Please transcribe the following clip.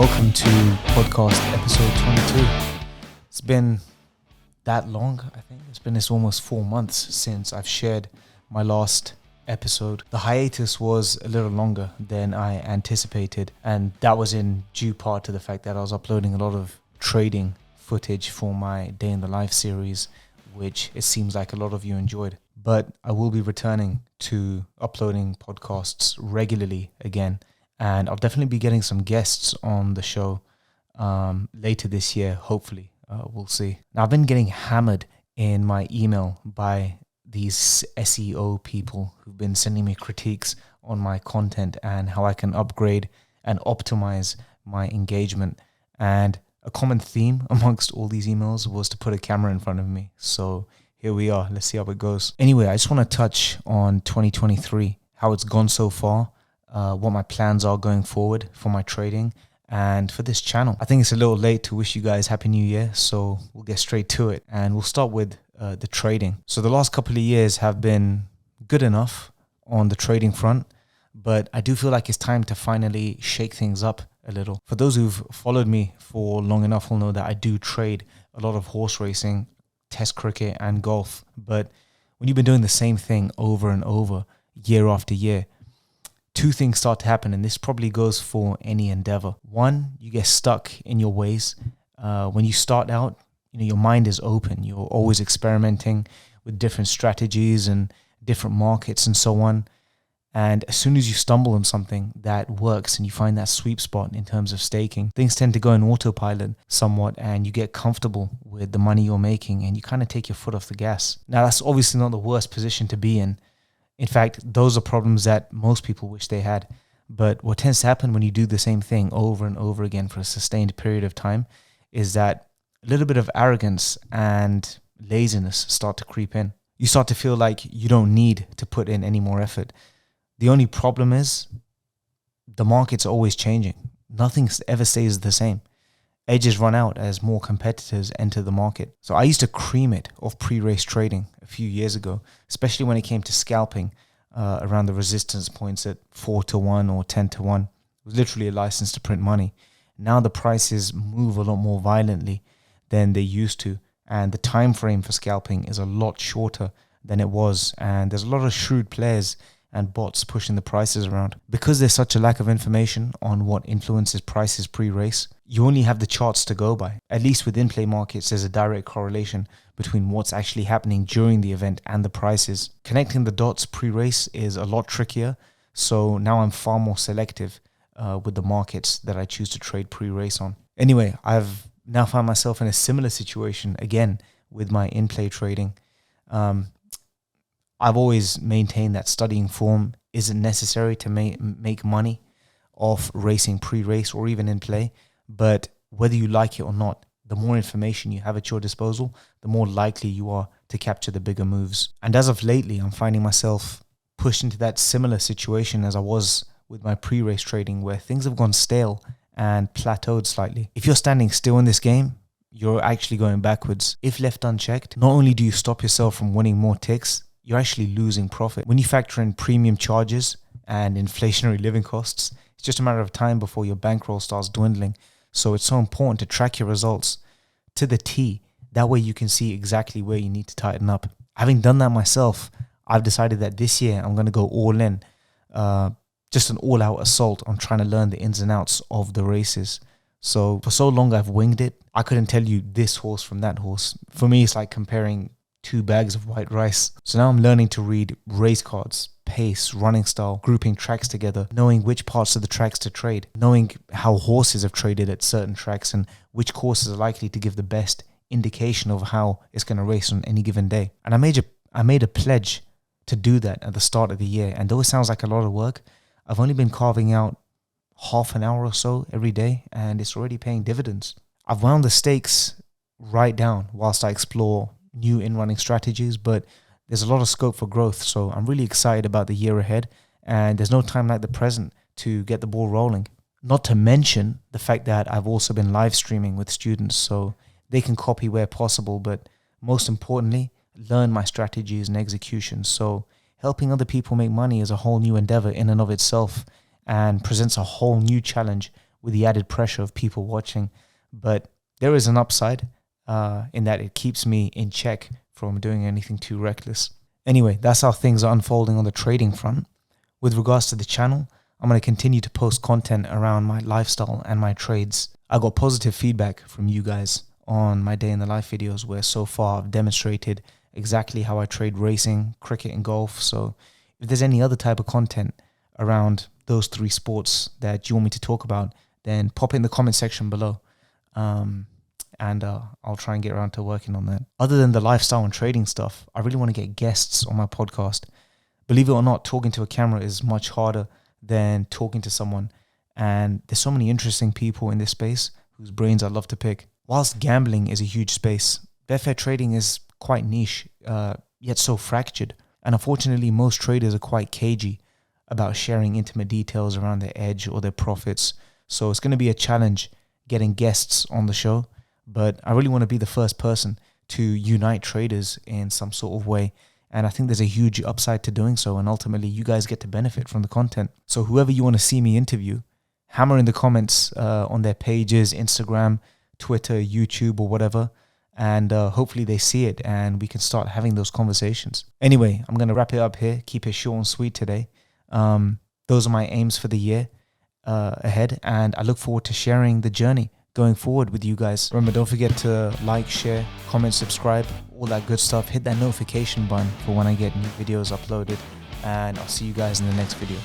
welcome to podcast episode 22. It's been that long, I think. It's been almost 4 months since I've shared my last episode. The hiatus was a little longer than I anticipated, and that was in due part to the fact that I was uploading a lot of trading footage for my Day in the Life series, which it seems like a lot of you enjoyed. But I will be returning to uploading podcasts regularly again, and I'll definitely be getting some guests on the show later this year, hopefully. We'll see. Now, I've been getting hammered in my email by these SEO people who've been sending me critiques on my content and how I can upgrade and optimize my engagement. And a common theme amongst all these emails was to put a camera in front of me. So here we are. Let's see how it goes. Anyway, I just want to touch on 2023, how it's gone so far, what my plans are going forward for my trading and for this channel. I think it's a little late to wish you guys Happy New Year, so we'll get straight to it. And we'll start with the trading. So the last couple of years have been good enough on the trading front, but I do feel like it's time to finally shake things up a little. For those who've followed me for long enough will know that I do trade a lot of horse racing, test cricket and golf. But when you've been doing the same thing over and over, year after year, two things start to happen, and this probably goes for any endeavor. One, you get stuck in your ways. When you start out, your mind is open. You're always experimenting with different strategies and different markets and so on. And as soon as you stumble on something that works and you find that sweet spot in terms of staking, things tend to go in autopilot somewhat, and you get comfortable with the money you're making and you kind of take your foot off the gas. Now, that's obviously not the worst position to be in. In fact, those are problems that most people wish they had. But what tends to happen when you do the same thing over and over again for a sustained period of time is that a little bit of arrogance and laziness start to creep in. You start to feel like you don't need to put in any more effort. The only problem is the market's always changing. Nothing ever stays the same. Edges run out as more competitors enter the market. So I used to cream it off pre-race trading a few years ago, especially when it came to scalping around the resistance points at 4-1 or 10-1. It was literally a license to print money. Now the prices move a lot more violently than they used to, and the time frame for scalping is a lot shorter than it was, and there's a lot of shrewd players and bots pushing the prices around. Because there's such a lack of information on what influences prices pre-race, you only have the charts to go by. At least with in-play markets, there's a direct correlation between what's actually happening during the event and the prices. Connecting the dots pre-race is a lot trickier, so now I'm far more selective with the markets that I choose to trade pre-race on. Anyway, I've now found myself in a similar situation again with my in-play trading. I've always maintained that studying form isn't necessary to make money off racing pre-race or even in play. But whether you like it or not, the more information you have at your disposal, the more likely you are to capture the bigger moves. And as of lately, I'm finding myself pushed into that similar situation as I was with my pre-race trading, where things have gone stale and plateaued slightly. If you're standing still in this game, you're actually going backwards. If left unchecked, not only do you stop yourself from winning more ticks, you're actually losing profit. When you factor in premium charges and inflationary living costs, it's just a matter of time before your bankroll starts dwindling. So it's so important to track your results to the T. That way you can see exactly where you need to tighten up. Having done that myself, I've decided that this year I'm going to go all in. Just an all-out assault on trying to learn the ins and outs of the races. So for so long I've winged it. I couldn't tell you this horse from that horse. For me, it's like comparing 2 bags of white rice. So now I'm learning to read race cards, pace, running style, grouping tracks together, knowing which parts of the tracks to trade, knowing how horses have traded at certain tracks and which courses are likely to give the best indication of how it's going to race on any given day. And I made a pledge to do that at the start of the year. And though it sounds like a lot of work, I've only been carving out half an hour or so every day, and it's already paying dividends. I've wound the stakes right down whilst I explore new in-running strategies, but there's a lot of scope for growth. So I'm really excited about the year ahead, and there's no time like the present to get the ball rolling. Not to mention the fact that I've also been live streaming with students, so they can copy where possible, but most importantly, learn my strategies and execution. So helping other people make money is a whole new endeavor in and of itself, and presents a whole new challenge with the added pressure of people watching. But there is an upside in that it keeps me in check from doing anything too reckless. Anyway, that's how things are unfolding on the trading front. With regards to the channel, I'm going to continue to post content around my lifestyle and my trades. I got positive feedback from you guys on my day in the life videos, where so far I've demonstrated exactly how I trade racing, cricket and golf. So if there's any other type of content around those three sports that you want me to talk about, then pop it in the comment section below. And I'll try and get around to working on that. Other than the lifestyle and trading stuff, I really want to get guests on my podcast. Believe it or not, talking to a camera is much harder than talking to someone. And there's so many interesting people in this space whose brains I'd love to pick. Whilst gambling is a huge space, Betfair trading is quite niche, yet so fractured. And unfortunately, most traders are quite cagey about sharing intimate details around their edge or their profits. So it's going to be a challenge getting guests on the show. But I really want to be the first person to unite traders in some sort of way. And I think there's a huge upside to doing so. And ultimately, you guys get to benefit from the content. So whoever you want to see me interview, hammer in the comments on their pages, Instagram, Twitter, YouTube, or whatever. And hopefully they see it and we can start having those conversations. Anyway, I'm going to wrap it up here. Keep it short and sweet today. Those are my aims for the year ahead. And I look forward to sharing the journey going forward with you guys. Remember, don't forget to like, share, comment, subscribe, all that good stuff. Hit that notification button for when I get new videos uploaded. And I'll see you guys in the next video.